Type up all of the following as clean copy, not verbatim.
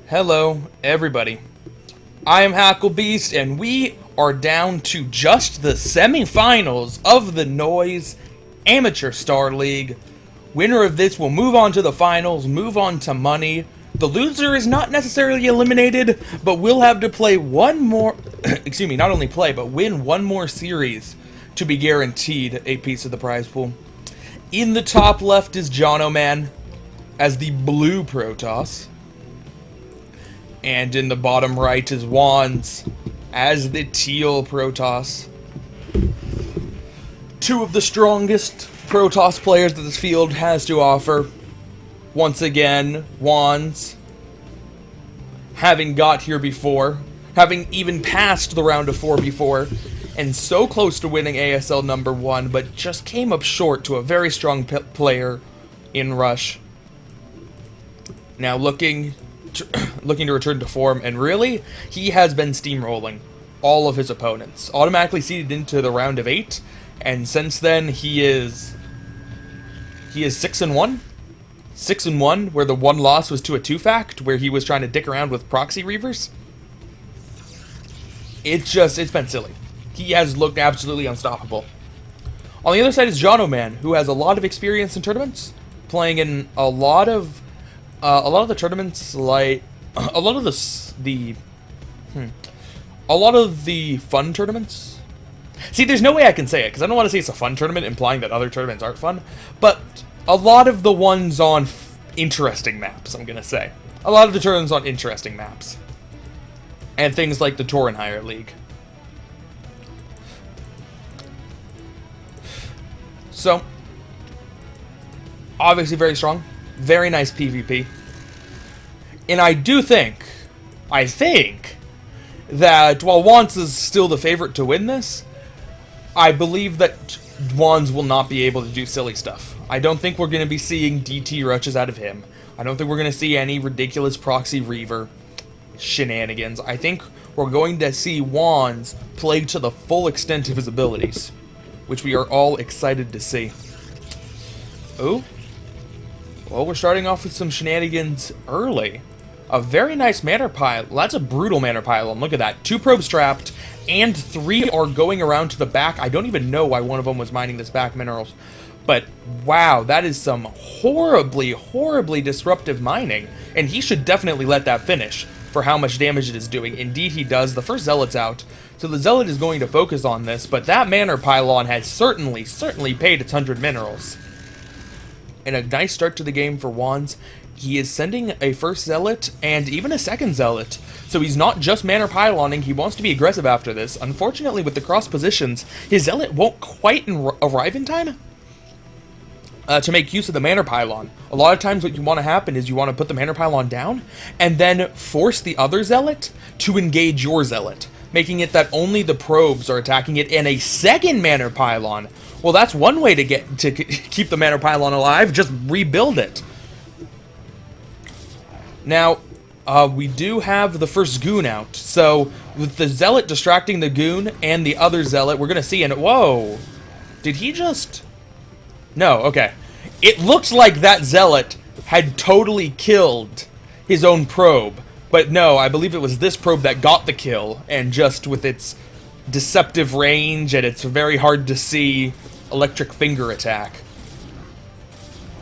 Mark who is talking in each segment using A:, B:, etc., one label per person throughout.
A: Hello, everybody. I am Hacklebeast, and we are down to just the semifinals of the Noise Amateur Star League. Winner of this will move on to the finals, move on to money. The loser is not necessarily eliminated, but will have to play one more, excuse me, not only play, but win one more series to be guaranteed a piece of the prize pool. In the top left is Jonoman as the blue Protoss. And in the bottom right is WandS as the teal Protoss. Two of the strongest Protoss players that this field has to offer. Once again, WandS, having got here before, having even passed the round of 4 before, and so close to winning ASL number 1, but just came up short to a very strong player in Rush. Now looking to return to form, and really, he has been steamrolling all of his opponents. Automatically seeded into the round of 8, and since then he is 6-1. 6-1, where the one loss was to a 2-fact, where he was trying to dick around with proxy reavers. It's been silly. He has looked absolutely unstoppable. On the other side is Jonoman, who has a lot of experience in tournaments, playing in a lot of the tournaments, like a lot of the fun tournaments. See, there's no way I can say it because I don't want to say it's a fun tournament, implying that other tournaments aren't fun. But a lot of the ones on interesting maps, I'm gonna say, a lot of the tournaments on interesting maps, and things like the Tour and Higher League. So, obviously very strong. Very nice PvP. And I think that while WandS is still the favorite to win this, I believe that WandS will not be able to do silly stuff. I don't think we're going to be seeing DT rushes out of him. I don't think we're going to see any ridiculous proxy reaver shenanigans. I think we're going to see WandS play to the full extent of his abilities, which we are all excited to see. Oh. Well, we're starting off with some shenanigans early. A very nice manor pile. That's a brutal manor pylon. Look at that. 2 probes trapped, and 3 are going around to the back. I don't even know why one of them was mining this back minerals. But, wow, that is some horribly, horribly disruptive mining. And he should definitely let that finish for how much damage it is doing. Indeed, he does. The first Zealot's out, so the Zealot is going to focus on this. But that manor pylon has certainly paid its 100 minerals. And a nice start to the game for WandS. He is sending a first Zealot and even a second Zealot. So he's not just manor pyloning, he wants to be aggressive after this. Unfortunately, with the cross positions, his Zealot won't quite arrive in time to make use of the manor pylon. A lot of times what you want to happen is you want to put the manor pylon down and then force the other Zealot to engage your Zealot, making it that only the probes are attacking it, and a second manor pylon. Well, that's one way to keep the manor pylon alive. Just rebuild it. Now, we do have the first goon out. So, with the Zealot distracting the goon and the other Zealot, we're going to see an... Whoa! Did he just... No, okay. It looked like that Zealot had totally killed his own probe. But no, I believe it was this probe that got the kill. And just with its deceptive range and it's very hard to see electric finger attack.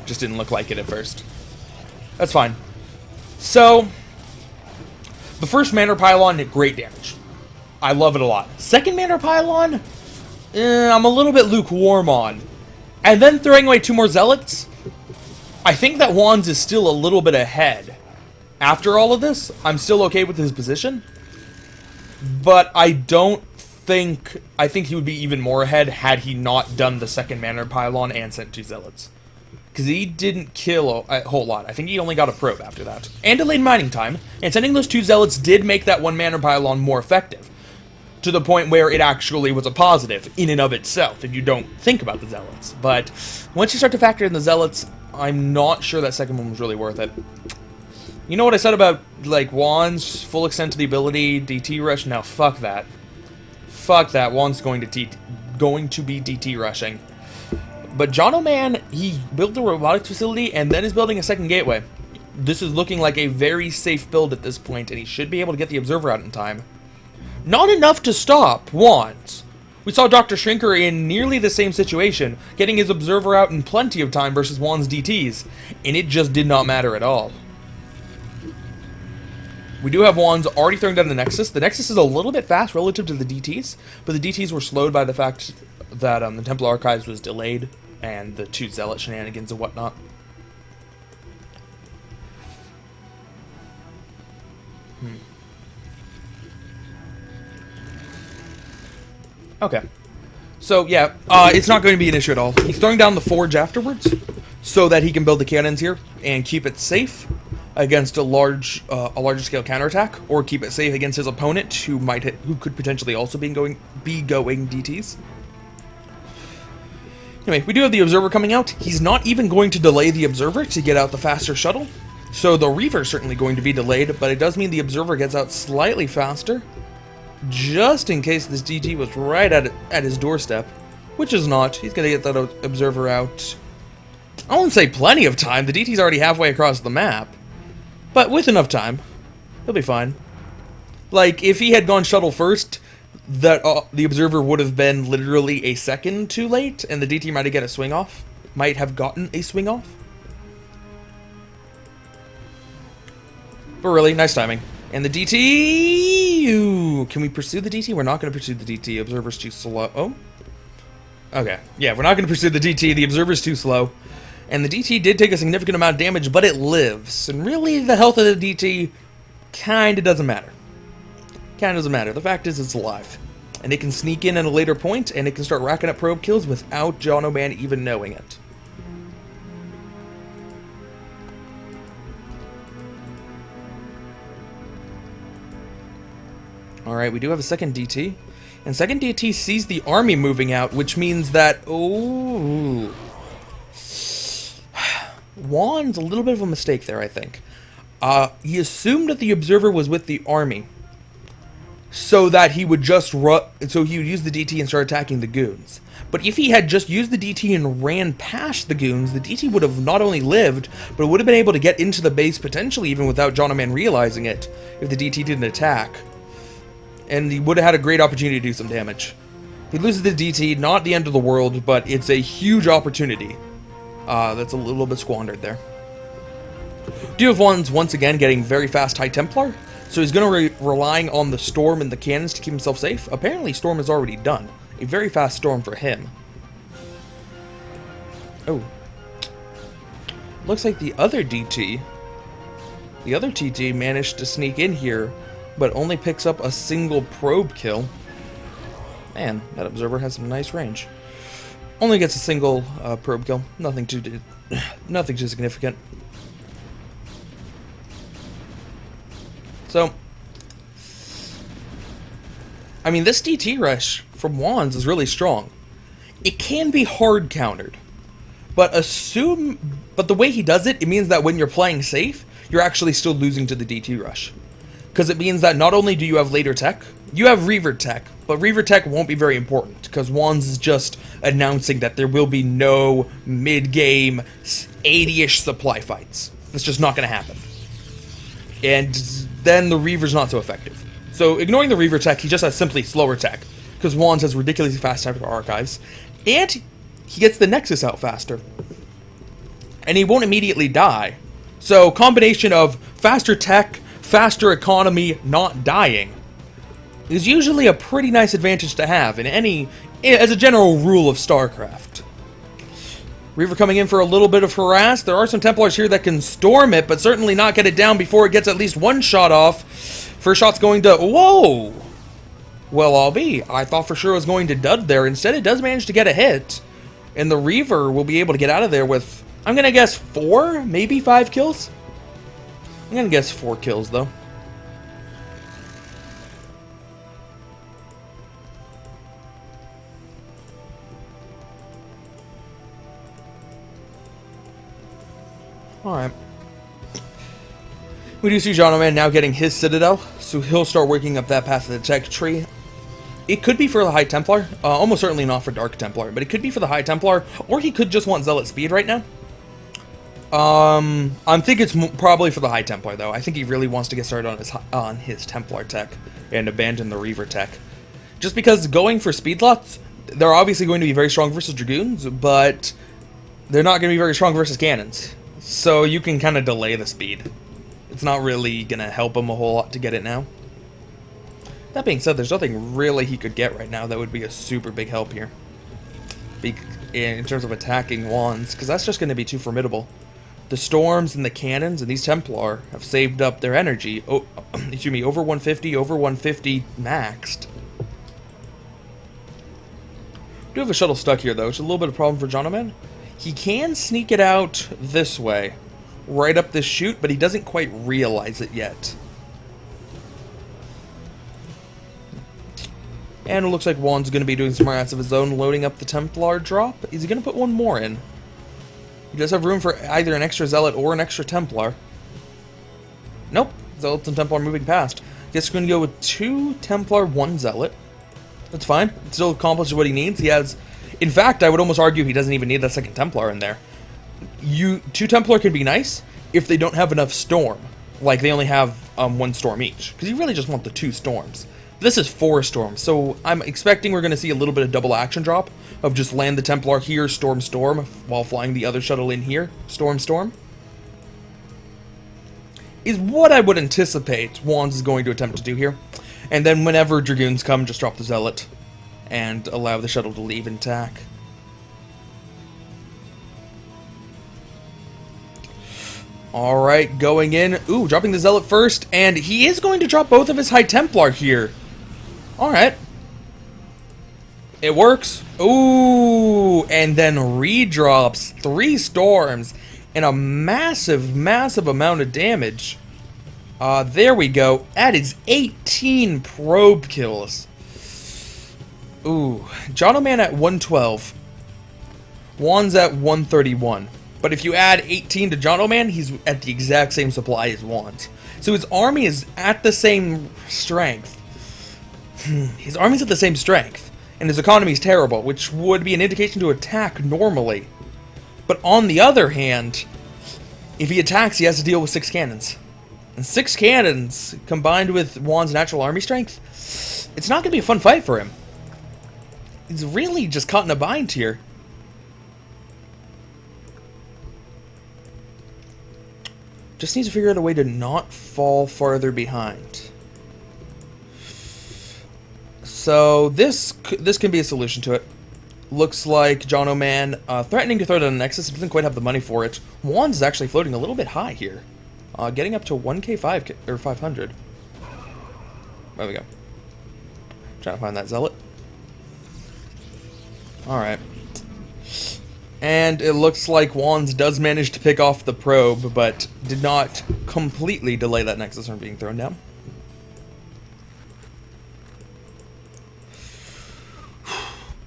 A: Just didn't look like it at first. That's fine. So, the first manor pylon did great damage. I love it a lot. Second manor pylon, I'm a little bit lukewarm on. And then throwing away 2 more Zealots, I think that WandS is still a little bit ahead. After all of this, I'm still okay with his position. But I think he would be even more ahead had he not done the second manor pylon and sent 2 Zealots. Because he didn't kill a whole lot. I think he only got a probe after that. And delayed mining time. And sending those 2 Zealots did make that 1 manor pylon more effective. To the point where it actually was a positive in and of itself, if you don't think about the Zealots. But once you start to factor in the Zealots, I'm not sure that second one was really worth it. You know what I said about, like, WandS, full extent to the ability, DT rush? No, fuck that. Fuck that. WandS going to be DT rushing. But Jonoman, he built the robotics facility and then is building a second gateway. This is looking like a very safe build at this point, and he should be able to get the Observer out in time. Not enough to stop WandS. We saw Dr. Shrinker in nearly the same situation, getting his Observer out in plenty of time versus WandS DTs, and it just did not matter at all. We do have WandS already throwing down the Nexus. The Nexus is a little bit fast relative to the DTs, but the DTs were slowed by the fact that the Temple Archives was delayed, and the 2 Zealot shenanigans and whatnot. Okay. So, yeah, it's not going to be an issue at all. He's throwing down the Forge afterwards, so that he can build the cannons here and keep it safe against a larger scale counterattack, or keep it safe against his opponent who could potentially also be going DTs. Anyway, we do have the Observer coming out. He's not even going to delay the Observer to get out the faster shuttle. So the Reaver is certainly going to be delayed, but it does mean the Observer gets out slightly faster, just in case this DT was right at his doorstep, which is not. He's going to get that Observer out. I won't say plenty of time. The DT's already halfway across the map, but with enough time, he'll be fine. Like, if he had gone shuttle first, the Observer would have been literally a second too late, and the DT might have gotten a swing off. But really, nice timing. And the DT... Ooh, can we pursue the DT? We're not going to pursue the DT. Observer's too slow. Oh? Okay. Yeah, we're not going to pursue the DT. The Observer's too slow. And the DT did take a significant amount of damage, but it lives. And really, the health of the DT kind of doesn't matter. Kind of doesn't matter. The fact is, it's alive. And it can sneak in at a later point, and it can start racking up probe kills without Jonoman even knowing it. Alright, we do have a second DT. And second DT sees the army moving out, which means that... Oh... WandS, a little bit of a mistake there, I think. He assumed that the Observer was with the army, so that he would just so he would use the DT and start attacking the goons. But if he had just used the DT and ran past the goons, the DT would have not only lived, but would have been able to get into the base, potentially even without Jonoman realizing it, if the DT didn't attack. And he would have had a great opportunity to do some damage. He loses the DT, not the end of the world, but it's a huge opportunity. That's a little bit squandered there. Do have WandS once again getting very fast High Templar, so he's going to relying on the Storm and the cannons to keep himself safe. Apparently Storm is already done. A very fast Storm for him. Oh. Looks like the other DT, the other TT managed to sneak in here, but only picks up a single probe kill. Man, that Observer has some nice range. Only gets a single probe kill. Nothing too significant. So, I mean, this DT rush from WandS is really strong. It can be hard countered, but the way he does it, it means that when you're playing safe, you're actually still losing to the DT rush. Because it means that not only do you have later tech, you have Reaver tech, but Reaver tech won't be very important, because WandS is just announcing that there will be no mid-game 80-ish supply fights. That's just not going to happen. And then the Reaver's not so effective. So ignoring the Reaver tech, he just has simply slower tech, because WandS has ridiculously fast Temple Archives, and he gets the Nexus out faster. And he won't immediately die. So combination of faster tech, faster economy, not dying, is usually a pretty nice advantage to have as a general rule of StarCraft. Reaver coming in for a little bit of harass. There are some Templars here that can storm it, but certainly not get it down before it gets at least one shot off. First shot's going to... Whoa! Well, I thought for sure it was going to dud there. Instead, it does manage to get a hit. And the Reaver will be able to get out of there with, I'm going to guess 4, maybe 5 kills? I'm going to guess 4 kills, though. Alright. We do see Jonoman now getting his Citadel, so he'll start working up that path of the tech tree. It could be for the High Templar, almost certainly not for Dark Templar, but it could be for the High Templar, or he could just want Zealot Speed right now. I think it's probably for the High Templar, though. I think he really wants to get started on his Templar tech and abandon the Reaver tech. Just because going for speed lots, they're obviously going to be very strong versus Dragoons, but they're not going to be very strong versus Cannons. So you can kind of delay the speed. It's not really going to help him a whole lot to get it now. That being said, there's nothing really he could get right now that would be a super big help here. In terms of attacking WandS, because that's just going to be too formidable. The Storms and the Cannons and these Templar have saved up their energy. Oh, excuse me, over 150 maxed. Do have a shuttle stuck here, though. It's a little bit of a problem for Jonoman. He can sneak it out this way, right up this chute, but he doesn't quite realize it yet. And it looks like WandS going to be doing some rats of his own, loading up the Templar drop. Is he going to put one more in? He does have room for either an extra Zealot or an extra Templar. Nope. Zealots and Templar moving past. Guess we're going to go with 2 Templar, 1 Zealot. That's fine. It still accomplishes what he needs. He has... In fact, I would almost argue he doesn't even need that second Templar in there. 2 Templar can be nice if they don't have enough Storm. Like, they only have 1 Storm each. Because you really just want the 2 Storms. This is 4 Storms, so I'm expecting we're going to see a little bit of double action drop of just land the Templar here, Storm, Storm, while flying the other shuttle in here, Storm, Storm. Is what I would anticipate WandS is going to attempt to do here. And then whenever Dragoons come, just drop the Zealot and allow the shuttle to leave intact. Alright, going in. Ooh, dropping the Zealot first, and he is going to drop both of his High Templar here. Alright. It works. Ooh, and then redrops 3 Storms and a massive, massive amount of damage. There we go. That is 18 probe kills. Ooh. Jonoman at 112. WandS at 131. But if you add 18 to Jonoman, he's at the exact same supply as WandS. So his army is at the same strength. His army's at the same strength, and his economy is terrible, which would be an indication to attack normally. But on the other hand, if he attacks, he has to deal with 6 cannons. And 6 cannons, combined with WandS' natural army strength, it's not going to be a fun fight for him. He's really just caught in a bind here. Just needs to figure out a way to not fall farther behind. So this can be a solution to it. Looks like Jonoman threatening to throw down a Nexus. He doesn't quite have the money for it. WandS is actually floating a little bit high here. Getting up to 1k5 or 500. There we go. Trying to find that Zealot. Alright. And it looks like WandS does manage to pick off the probe, but did not completely delay that Nexus from being thrown down.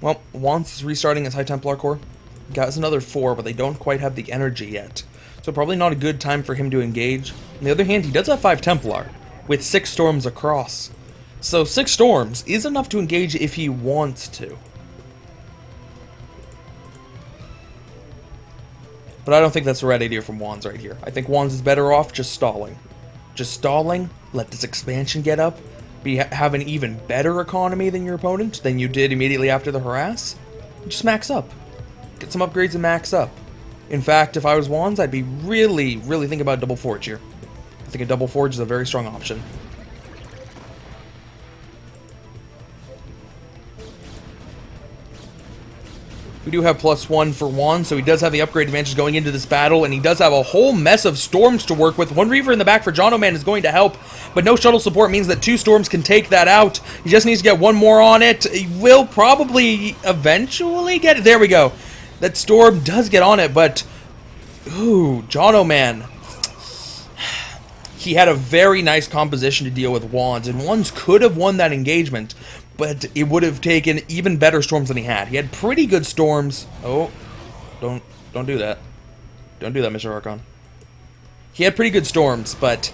A: Well, WandS is restarting his High Templar Corps. Got us another 4, but they don't quite have the energy yet. So probably not a good time for him to engage. On the other hand, he does have 5 Templar, with 6 Storms across. So 6 Storms is enough to engage if he wants to. But I don't think that's the right idea from WandS right here. I think WandS is better off just stalling. Just stalling, let this expansion get up, have an even better economy than your opponent, than you did immediately after the harass. Just max up. Get some upgrades and max up. In fact, if I was WandS, I'd be really thinking about double forge here. I think a double forge is a very strong option. We do have +1 for WandS, so he does have the upgrade advantage going into this battle, and he does have a whole mess of Storms to work with. 1 Reaver in the back for Jonoman is going to help, but no shuttle support means that 2 Storms can take that out. He just needs to get 1 more on it. He will probably eventually get it. There we go. That Storm does get on it, but... Ooh, Jonoman. He had a very nice composition to deal with WandS, and WandS could have won that engagement, but it would have taken even better Storms than he had. He had pretty good Storms. Oh, don't do that. Don't do that, Mr. Archon. He had pretty good Storms, but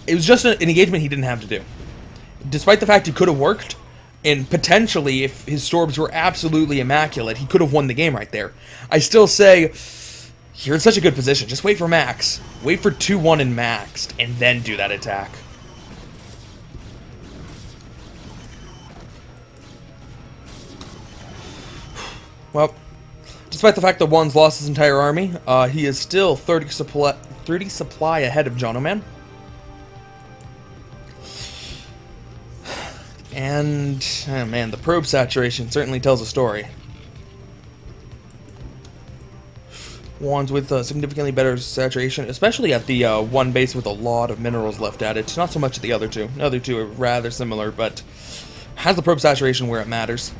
A: it was just an engagement he didn't have to do. Despite the fact it could have worked, and potentially, if his Storms were absolutely immaculate, he could have won the game right there. I still say You're in such a good position. Just wait for max. Wait for 2-1 and maxed, and then do that attack. Well, despite the fact that WandS lost his entire army, he is still 30 supply ahead of Jonoman. And, oh man, the probe saturation certainly tells a story. WandS with significantly better saturation, especially at the one base with a lot of minerals left at it. Not so much at the other two. The other two are rather similar, but has the probe saturation where it matters.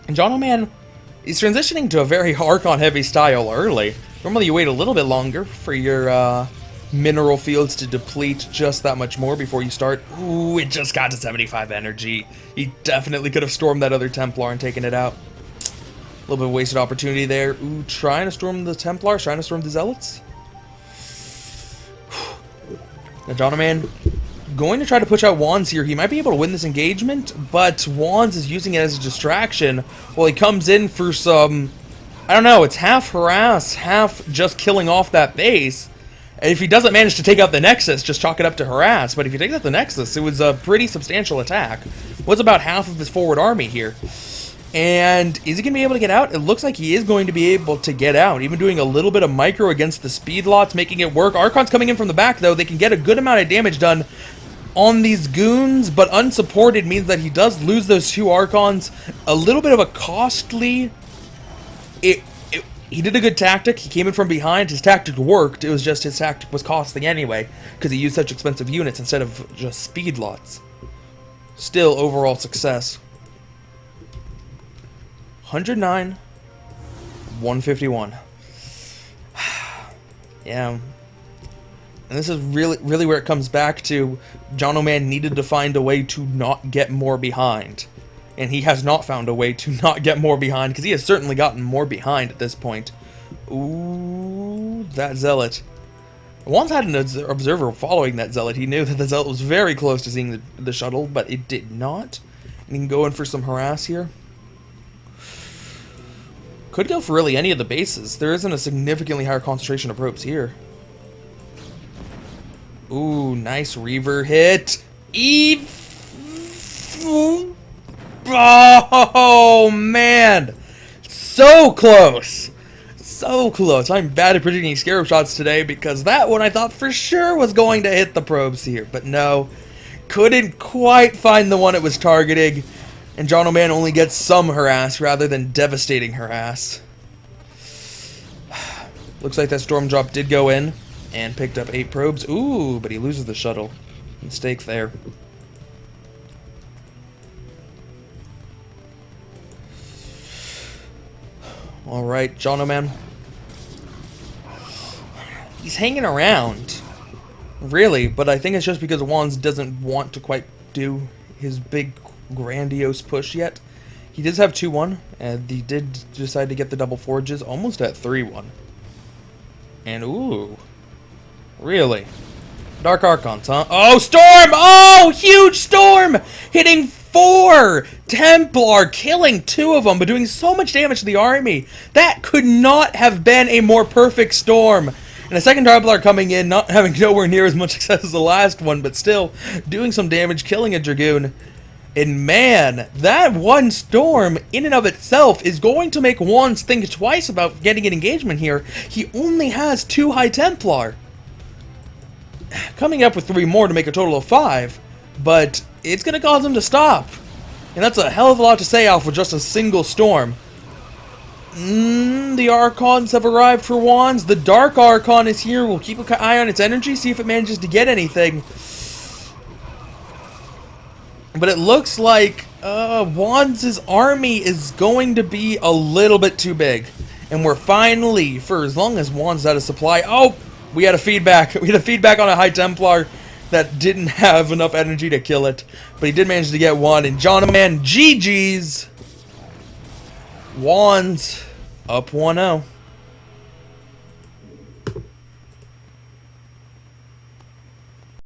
A: And Jonoman is transitioning to a very Archon-heavy style early. Normally you wait a little bit longer for your mineral fields to deplete just that much more before you start. Ooh, it just got to 75 energy. He definitely could have stormed that other Templar and taken it out. A little bit of wasted opportunity there. Ooh, trying to storm the Templars, trying to storm the Zealots. Now, Jonoman going to try to push out WandS here. He might be able to win this engagement, but WandS is using it as a distraction while he comes in for some, I don't know, it's half harass, half just killing off that base. And if he doesn't manage to take out the Nexus, just chalk it up to harass. But if he takes out the Nexus, it was a pretty substantial attack. Was about half of his forward army here. And is he going to be able to get out? It looks like he is going to be able to get out. Even doing a little bit of micro against the speed lots, making it work. Archon's coming in from the back, though. They can get a good amount of damage done on these goons, but unsupported means that he does lose those two Archons. A little bit of a costly... He did a good tactic. He came in from behind. His tactic worked. It was just his tactic was costly anyway, because he used such expensive units instead of just speed lots. Still, overall success. 109, 151. Yeah. And this is really where it comes back to Jonoman needed to find a way to not get more behind. And he has not found a way to not get more behind, because he has certainly gotten more behind at this point. Ooh, that Zealot. WandS had an observer following that Zealot. He knew that the Zealot was very close to seeing the shuttle, but it did not. And he can go in for some harass here. Could go for really any of the bases. There isn't a significantly higher concentration of probes here. Ooh, nice Reaver hit. Oh, man. So close. So close. I'm bad at predicting Scarab shots today because that one I thought for sure was going to hit the probes here. But no, couldn't quite find the one it was targeting. And Jonoman only gets some harass rather than devastating harass. Looks like that storm drop did go in and picked up 8 probes. Ooh, but he loses the shuttle. Mistake there. Alright, Jonoman. He's hanging around. Really, but I think it's just because WandS doesn't want to quite do his big grandiose push yet. He does have 2-1, and he did decide to get the double forges almost at 3-1. And ooh, really? Dark Archons, huh? Oh, storm! Oh, huge storm! Hitting 4 Templar, killing 2 of them, but doing so much damage to the army. That could not have been a more perfect storm. And a second Templar coming in, not having nowhere near as much success as the last one, but still doing some damage, killing a Dragoon. And man, that one storm in and of itself is going to make WandS think twice about getting an engagement here. He only has 2 High Templar. Coming up with 3 more to make a total of 5, but it's going to cause him to stop. And that's a hell of a lot to say off with just a single storm. The Archons have arrived for WandS. The Dark Archon is here. We'll keep an eye on its energy, see if it manages to get anything. But it looks like WandS' army is going to be a little bit too big. And we're finally, for as long as WandS is out of supply... Oh! We had a feedback. We had a feedback on a High Templar that didn't have enough energy to kill it. But he did manage to get one. And Jonoman, GG's. WandS up 1-0.